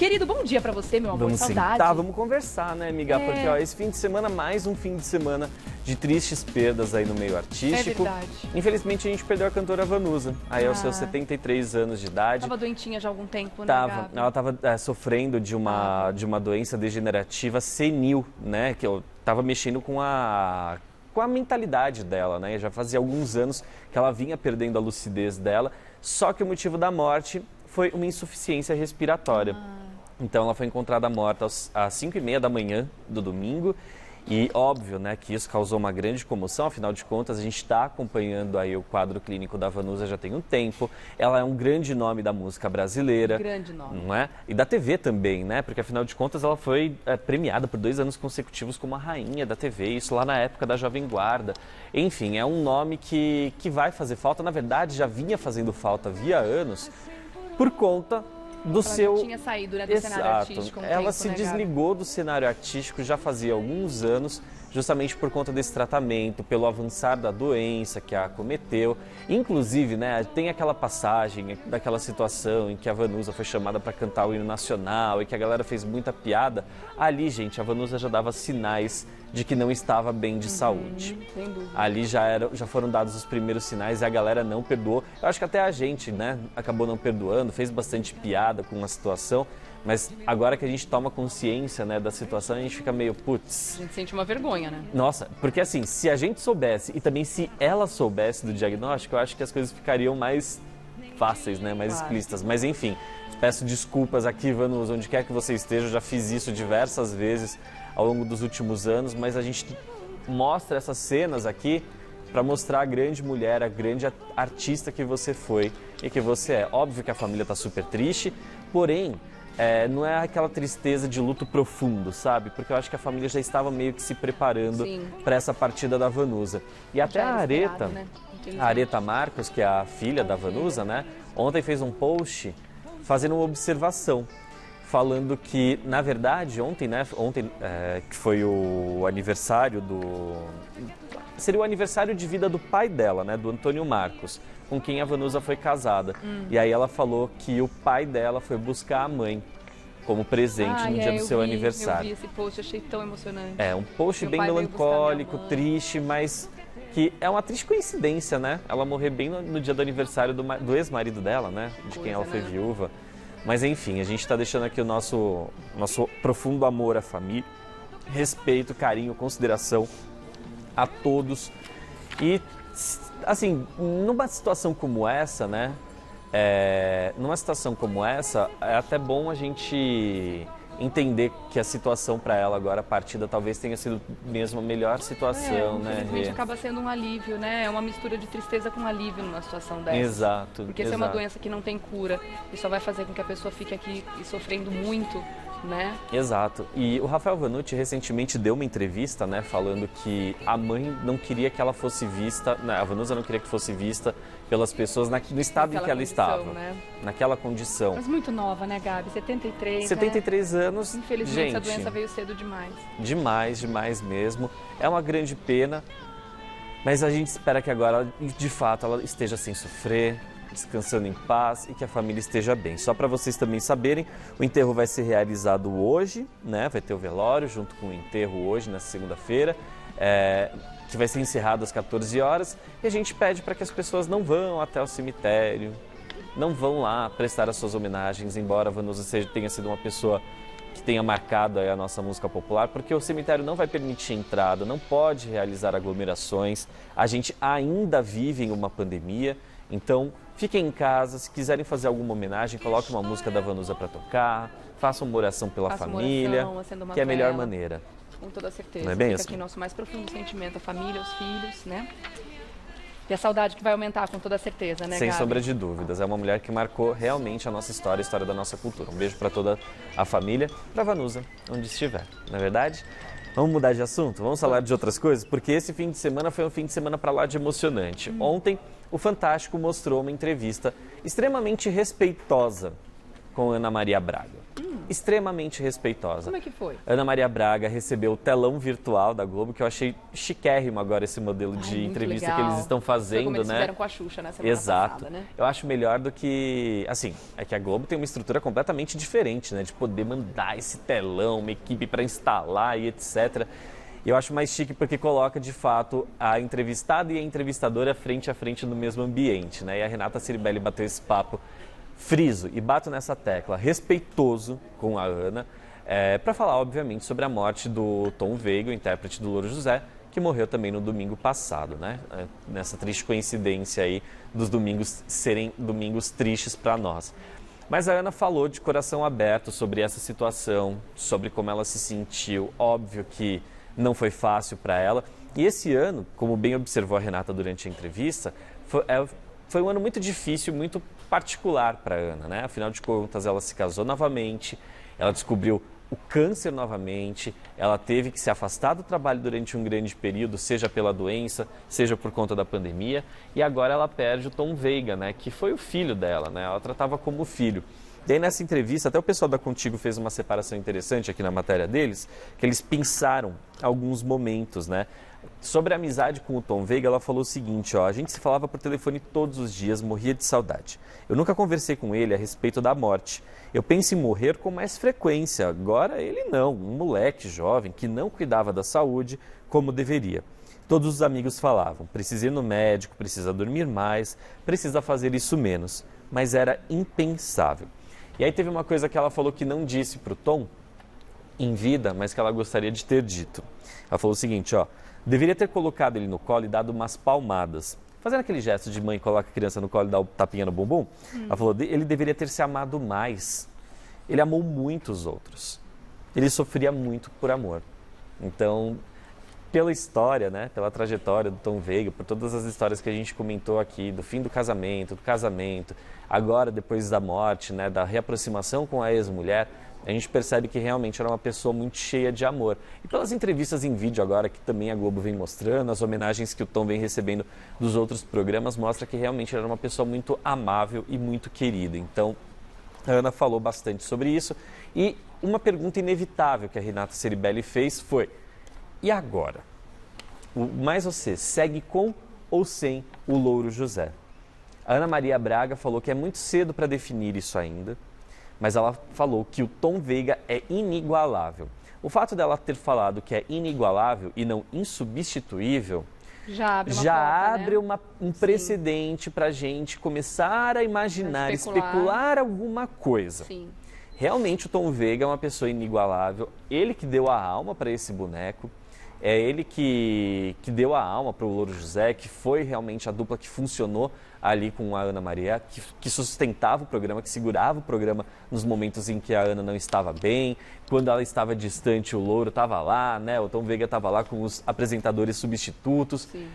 Querido, bom dia pra você, meu amor, Vamos saudade. sim. Tá, vamos conversar, né, amiga? Porque, ó, esse fim de semana, mais um fim de semana de tristes perdas aí no meio artístico. É verdade. Infelizmente, a gente perdeu a cantora Vanusa, aí aos seus 73 anos de idade. Tava doentinha já há algum tempo, né, Tava, Gabi? ela tava sofrendo de uma doença degenerativa senil, né? Que eu tava mexendo com a mentalidade dela, né? Já fazia alguns anos que ela vinha perdendo a lucidez dela, só que o motivo da morte foi uma insuficiência respiratória. Então ela foi encontrada morta às 5h30 da manhã do domingo. E óbvio, né, que isso causou uma grande comoção, afinal de contas a gente está acompanhando aí o quadro clínico da Vanusa já tem um tempo. Ela é um grande nome da música brasileira. Grande nome. Não é? E da TV também, né? Porque afinal de contas ela foi premiada por 2 anos consecutivos como a rainha da TV, isso lá na época da Jovem Guarda. Enfim, é um nome que vai fazer falta, na verdade já vinha fazendo falta havia anos, por conta do Ela seu... já tinha saído, né, do cenário artístico há um Ela tempo, se né, Gabi? desligou do cenário artístico já fazia alguns anos, justamente por conta desse tratamento, pelo avançar da doença que a acometeu. Inclusive, né, tem aquela passagem daquela situação em que a Vanusa foi chamada para cantar o hino nacional e que a galera fez muita piada. Ali, gente, a Vanusa já dava sinais de que não estava bem de saúde. Sem dúvida. Ali já foram dados os primeiros sinais e a galera não perdoou. Eu acho que até a gente, né, acabou não perdoando, fez bastante piada com a situação, mas agora que a gente toma consciência, né, da situação, a gente fica meio, putz. A gente sente uma vergonha, né? Nossa, porque assim, se a gente soubesse e também se ela soubesse do diagnóstico, eu acho que as coisas ficariam mais fáceis, né, mais explícitas. Mas enfim, peço desculpas aqui, Vanusa, onde quer que você esteja, eu já fiz isso diversas vezes ao longo dos últimos anos, mas a gente mostra essas cenas aqui para mostrar a grande mulher, a grande artista que você foi e que você é. Óbvio que a família está super triste, porém, não é aquela tristeza de luto profundo, sabe? Porque eu acho que a família já estava meio que se preparando para essa partida da Vanusa. E até a Areta, né? a Areta Marcos, que é a filha da Vanusa, né? Ontem fez um post fazendo uma observação, falando que, na verdade, ontem, que foi o aniversário seria o aniversário de vida do pai dela, né, do Antônio Marcos, com quem a Vanusa foi casada. E aí ela falou que o pai dela foi buscar a mãe como presente no dia do seu aniversário. Eu vi esse post, achei tão emocionante. É, um post Meu bem pai veio buscar melancólico, minha mãe. triste, mas que é uma triste coincidência, né? Ela morrer bem no dia do aniversário do ex-marido dela, né? De quem ela foi viúva. Mas enfim, a gente está deixando aqui o nosso profundo amor à família, respeito, carinho, consideração a todos. E, assim, numa situação como essa, né? Numa situação como essa, é até bom a gente entender que a situação para ela agora, a partida, talvez tenha sido mesmo a melhor situação, né? Infelizmente acaba sendo um alívio, né? É uma mistura de tristeza com alívio numa situação dessa. Exato. Porque essa é uma doença que não tem cura e só vai fazer com que a pessoa fique aqui sofrendo muito, né? Exato. E o Rafael Vanucci recentemente deu uma entrevista, né, falando que a mãe não queria que ela fosse vista, né, a Vanusa não queria que fosse vista pelas pessoas no estado em que ela estava, né? naquela condição. Mas muito nova, né, Gabi? 73, 73 anos, infelizmente, gente, a doença veio cedo demais. Demais mesmo. É uma grande pena, mas a gente espera que agora, de fato, ela esteja sem sofrer, descansando em paz e que a família esteja bem. Só para vocês também saberem, o enterro vai ser realizado hoje, né? Vai ter o velório junto com o enterro hoje, na segunda-feira, que vai ser encerrado às 14 horas. E a gente pede para que as pessoas não vão até o cemitério, não vão lá prestar as suas homenagens, embora a Vanusa tenha sido uma pessoa que tenha marcado a nossa música popular, porque o cemitério não vai permitir entrada, não pode realizar aglomerações. A gente ainda vive em uma pandemia, então fiquem em casa. Se quiserem fazer alguma homenagem, coloquem uma música da Vanusa para tocar, façam uma oração pela família, que é a melhor maneira. Com toda certeza. Não é bem Fica assim? aqui nosso mais profundo sentimento, a família, os filhos, né? E a saudade que vai aumentar com toda certeza, né, Sem Gabi? sombra de dúvidas. É uma mulher que marcou realmente a nossa história, a história da nossa cultura. Um beijo para toda a família, para Vanusa, onde estiver. Não é verdade? Vamos mudar de assunto? Vamos falar de outras coisas? Porque esse fim de semana foi um fim de semana para lá de emocionante. Ontem, o Fantástico mostrou uma entrevista extremamente respeitosa com Ana Maria Braga. extremamente respeitosa. Como é que foi? Ana Maria Braga recebeu o telão virtual da Globo, que eu achei chiquérrimo agora esse modelo de entrevista legal. que eles estão fazendo, foi como eles né? fizeram com a Xuxa na semana Exato. passada, né? Eu acho melhor do que... Assim, é que a Globo tem uma estrutura completamente diferente, né? De poder mandar esse telão, uma equipe para instalar e etc. E eu acho mais chique porque coloca, de fato, a entrevistada e a entrevistadora frente a frente no mesmo ambiente, né? E a Renata Ceribelli bateu esse papo, friso e bato nessa tecla, respeitoso com a Ana, para falar, obviamente, sobre a morte do Tom Veiga, o intérprete do Louro José, que morreu também no domingo passado, né? Nessa triste coincidência aí dos domingos serem domingos tristes para nós. Mas a Ana falou de coração aberto sobre essa situação, sobre como ela se sentiu. Óbvio que não foi fácil para ela. E esse ano, como bem observou a Renata durante a entrevista, foi um ano muito difícil, muito particular para a Ana, né? Afinal de contas, ela se casou novamente, ela descobriu o câncer novamente, ela teve que se afastar do trabalho durante um grande período, seja pela doença, seja por conta da pandemia, e agora ela perde o Tom Veiga, né? Que foi o filho dela, né? Ela tratava como filho. E aí nessa entrevista, até o pessoal da Contigo fez uma separação interessante aqui na matéria deles, que eles pensaram alguns momentos, né? Sobre a amizade com o Tom Veiga, ela falou o seguinte, ó, a gente se falava por telefone todos os dias, morria de saudade. Eu nunca conversei com ele a respeito da morte. Eu penso em morrer com mais frequência, agora ele não, um moleque jovem que não cuidava da saúde como deveria. Todos os amigos falavam, precisa ir no médico, precisa dormir mais, precisa fazer isso menos, mas era impensável. E aí teve uma coisa que ela falou que não disse para o Tom em vida, mas que ela gostaria de ter dito. Ela falou o seguinte, ó, deveria ter colocado ele no colo e dado umas palmadas. Fazendo aquele gesto de mãe que coloca a criança no colo e dá o tapinha no bumbum. Ela falou, ele deveria ter se amado mais. Ele amou muito os outros. Ele sofria muito por amor. Então, pela história, né, pela trajetória do Tom Veiga, por todas as histórias que a gente comentou aqui, do fim do casamento, agora depois da morte, né, da reaproximação com a ex-mulher, a gente percebe que realmente era uma pessoa muito cheia de amor. E pelas entrevistas em vídeo agora, que também a Globo vem mostrando, as homenagens que o Tom vem recebendo dos outros programas, mostra que realmente era uma pessoa muito amável e muito querida. Então, a Ana falou bastante sobre isso. E uma pergunta inevitável que a Renata Ceribelli fez foi, e agora? Mas você segue com ou sem o Louro José? A Ana Maria Braga falou que é muito cedo para definir isso ainda, mas ela falou que o Tom Veiga é inigualável. O fato dela ter falado que é inigualável e não insubstituível já abre um precedente para a gente começar a imaginar, especular alguma coisa. Sim. Realmente o Tom Veiga é uma pessoa inigualável, ele que deu a alma para esse boneco, é ele que deu a alma para o Louro José, que foi realmente a dupla que funcionou ali com a Ana Maria, que sustentava o programa, que segurava o programa nos momentos em que a Ana não estava bem. Quando ela estava distante, o Louro estava lá, né? O Tom Veiga estava lá com os apresentadores substitutos. Sim.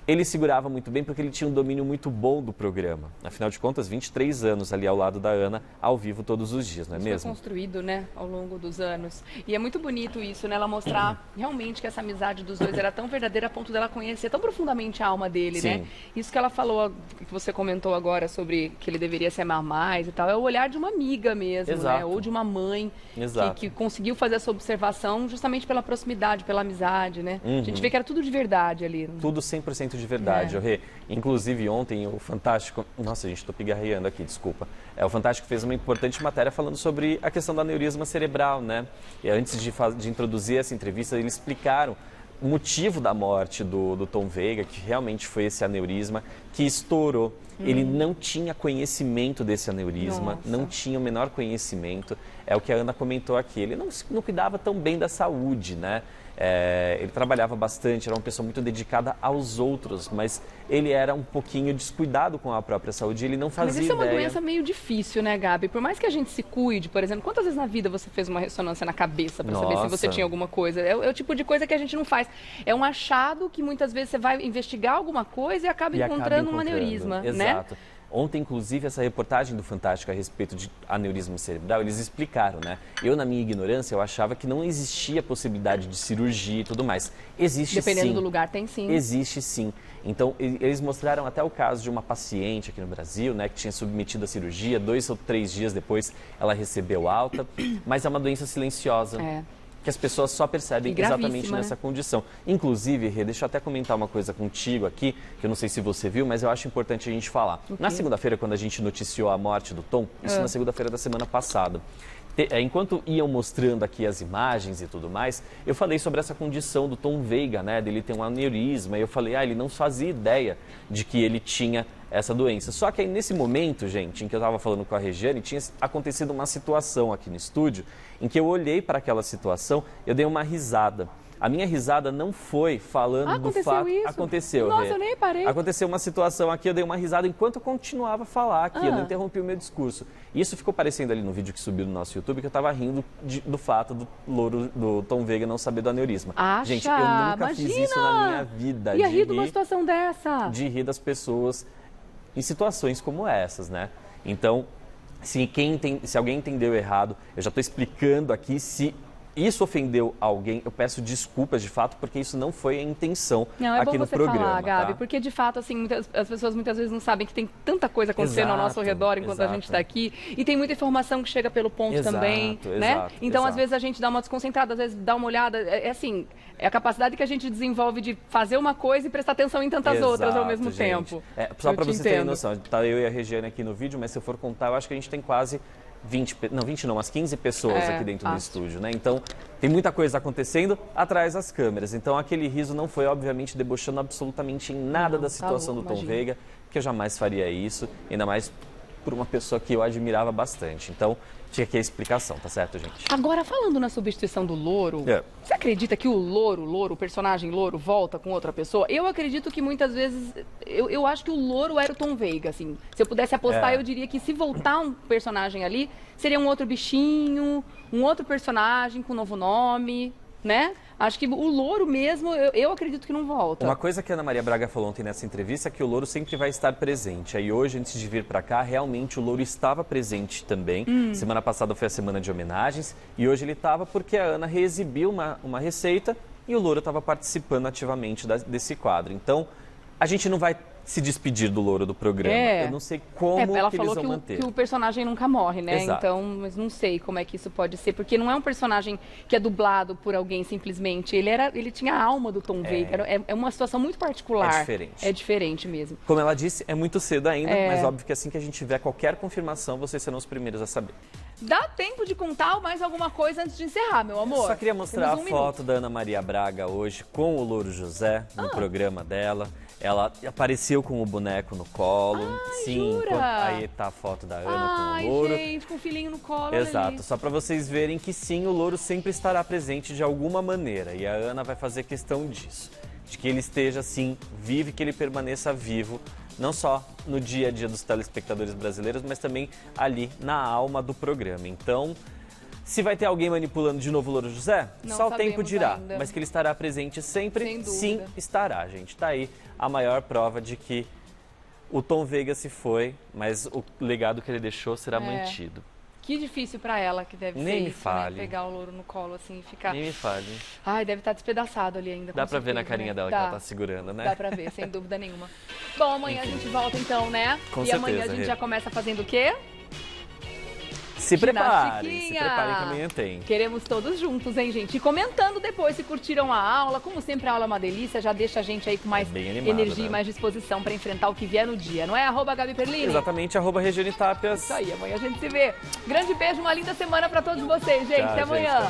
Ele segurava muito bem porque ele tinha um domínio muito bom do programa. Afinal de contas, 23 anos ali ao lado da Ana, ao vivo todos os dias, não é mesmo? Foi construído, né, ao longo dos anos. E é muito bonito isso, né, ela mostrar realmente que essa amizade dos dois era tão verdadeira a ponto dela conhecer tão profundamente a alma dele, Sim. né? Isso que ela falou, que você comentou agora sobre que ele deveria se amar mais e tal, é o olhar de uma amiga mesmo, Exato. né? Ou de uma mãe que conseguiu fazer essa observação justamente pela proximidade, pela amizade, né? A gente vê que era tudo de verdade ali. Tudo 100% de verdade, Rê. Inclusive ontem o Fantástico... Nossa, gente, estou pigarreando aqui, desculpa. O Fantástico fez uma importante matéria falando sobre a questão do aneurisma cerebral, né? E antes de introduzir essa entrevista, eles explicaram o motivo da morte do Tom Veiga, que realmente foi esse aneurisma que estourou. Ele não tinha conhecimento desse aneurisma, Nossa. não tinha o menor conhecimento. É o que a Ana comentou aqui. Ele não cuidava tão bem da saúde, né? Ele trabalhava bastante, era uma pessoa muito dedicada aos outros, mas ele era um pouquinho descuidado com a própria saúde, ele não fazia ideia. Mas isso é uma doença meio difícil, né, Gabi? Por mais que a gente se cuide, por exemplo, quantas vezes na vida você fez uma ressonância na cabeça para saber se você tinha alguma coisa? É o tipo de coisa que a gente não faz. É um achado que muitas vezes você vai investigar alguma coisa e acaba encontrando um aneurisma, Exato. né? Ontem, inclusive, essa reportagem do Fantástico a respeito de aneurisma cerebral, eles explicaram, né? Eu, na minha ignorância, eu achava que não existia possibilidade de cirurgia e tudo mais. Existe sim. Dependendo do lugar, tem sim. Existe sim. Então, eles mostraram até o caso de uma paciente aqui no Brasil, né, que tinha submetido à cirurgia, 2 ou 3 dias depois ela recebeu alta, mas é uma doença silenciosa. Que as pessoas só percebem exatamente nessa condição. Inclusive, Rê, deixa eu até comentar uma coisa contigo aqui, que eu não sei se você viu, mas eu acho importante a gente falar. Na segunda-feira, quando a gente noticiou a morte do Tom, isso na segunda-feira da semana passada, enquanto iam mostrando aqui as imagens e tudo mais, eu falei sobre essa condição do Tom Veiga, né, dele ter um aneurisma, e eu falei, ele não fazia ideia de que ele tinha essa doença. Só que aí nesse momento, gente, em que eu estava falando com a Regiane, tinha acontecido uma situação aqui no estúdio, em que eu olhei para aquela situação, eu dei uma risada. A minha risada não foi falando do fato... Isso? Aconteceu, Nossa, eu nem parei. Aconteceu uma situação aqui, eu dei uma risada enquanto eu continuava a falar aqui, eu não interrompi o meu discurso. E isso ficou parecendo ali no vídeo que subiu no nosso YouTube, que eu estava rindo do fato do louro, do Tom Veiga não saber do aneurisma. Gente, eu nunca fiz isso na minha vida. Ia rir de uma situação dessa? De rir das pessoas em situações como essas, né? Então, se alguém entendeu errado, eu já estou explicando aqui, se isso ofendeu alguém, eu peço desculpas de fato, porque isso não foi a intenção aqui no programa. Não, é bom você falar, Gabi, porque de fato, assim, as pessoas muitas vezes não sabem que tem tanta coisa acontecendo ao nosso redor enquanto a gente está aqui, e tem muita informação que chega pelo ponto também, né? Então, às vezes a gente dá uma desconcentrada, às vezes dá uma olhada, assim, é a capacidade que a gente desenvolve de fazer uma coisa e prestar atenção em tantas outras ao mesmo tempo. Só para vocês terem noção, tá eu e a Regiane aqui no vídeo, mas se eu for contar, eu acho que a gente tem quase 20 não, umas 15 pessoas aqui dentro do estúdio, né? Então, tem muita coisa acontecendo atrás das câmeras. Então, aquele riso não foi, obviamente, debochando absolutamente em nada da situação do Tom Veiga, que eu jamais faria isso, ainda mais por uma pessoa que eu admirava bastante. Então, tinha aqui a explicação, tá certo, gente? Agora, falando na substituição do louro, você acredita que o personagem louro, volta com outra pessoa? Eu acredito que muitas vezes, eu acho que o louro era o Tom Veiga, assim. Se eu pudesse apostar, eu diria que se voltar um personagem ali, seria um outro bichinho, um outro personagem com um novo nome, né? Acho que o louro mesmo, eu acredito que não volta. Uma coisa que a Ana Maria Braga falou ontem nessa entrevista é que o louro sempre vai estar presente. Aí hoje, antes de vir para cá, realmente o louro estava presente também. Semana passada foi a semana de homenagens e hoje ele estava porque a Ana reexibiu uma receita e o louro estava participando ativamente desse quadro. Então, a gente não vai se despedir do louro do programa. Eu não sei como ela que falou eles vão manter. Que o personagem nunca morre, né? Exato. Então, mas não sei como é que isso pode ser, porque não é um personagem que é dublado por alguém simplesmente. Ele tinha a alma do Tom Veiga. É uma situação muito particular. É diferente. É diferente mesmo. Como ela disse, é muito cedo ainda, mas óbvio que assim que a gente tiver qualquer confirmação, vocês serão os primeiros a saber. Dá tempo de contar mais alguma coisa antes de encerrar, meu amor? Só queria mostrar a foto da Ana Maria Braga hoje com o Louro José no programa dela. Ela apareceu com o boneco no colo. Jura? Aí tá a foto da Ana com o Louro. Gente, com o filhinho no colo. Exato, só para vocês verem que sim, o Louro sempre estará presente de alguma maneira. E a Ana vai fazer questão disso. De que ele esteja assim, vivo e que ele permaneça vivo. Não só no dia a dia dos telespectadores brasileiros, mas também ali na alma do programa. Então, se vai ter alguém manipulando de novo o Louro José, só o tempo dirá. Ainda. Mas que ele estará presente sempre, sim, estará, gente. Tá aí a maior prova de que o Tom Veiga se foi, mas o legado que ele deixou será mantido. Que difícil pra ela que deve Nem ser me isso, fale. né? Pegar o louro no colo assim e ficar... Nem me fale. Ai, deve estar despedaçado ali ainda. Dá pra ver na carinha dela que ela tá segurando, né? Dá pra ver, sem dúvida nenhuma. Bom, amanhã a gente volta então, né? Com e certeza, amanhã a gente já começa fazendo o quê? Se preparem que amanhã tem. Queremos todos juntos, hein, gente? E comentando depois se curtiram a aula. Como sempre, a aula é uma delícia. Já deixa a gente aí com mais energia e mais disposição para enfrentar o que vier no dia. Não é? @Gabi Perlini? Exatamente, @Regiane Tapias. Isso aí, amanhã a gente se vê. Grande beijo, uma linda semana para todos vocês, gente. Até amanhã.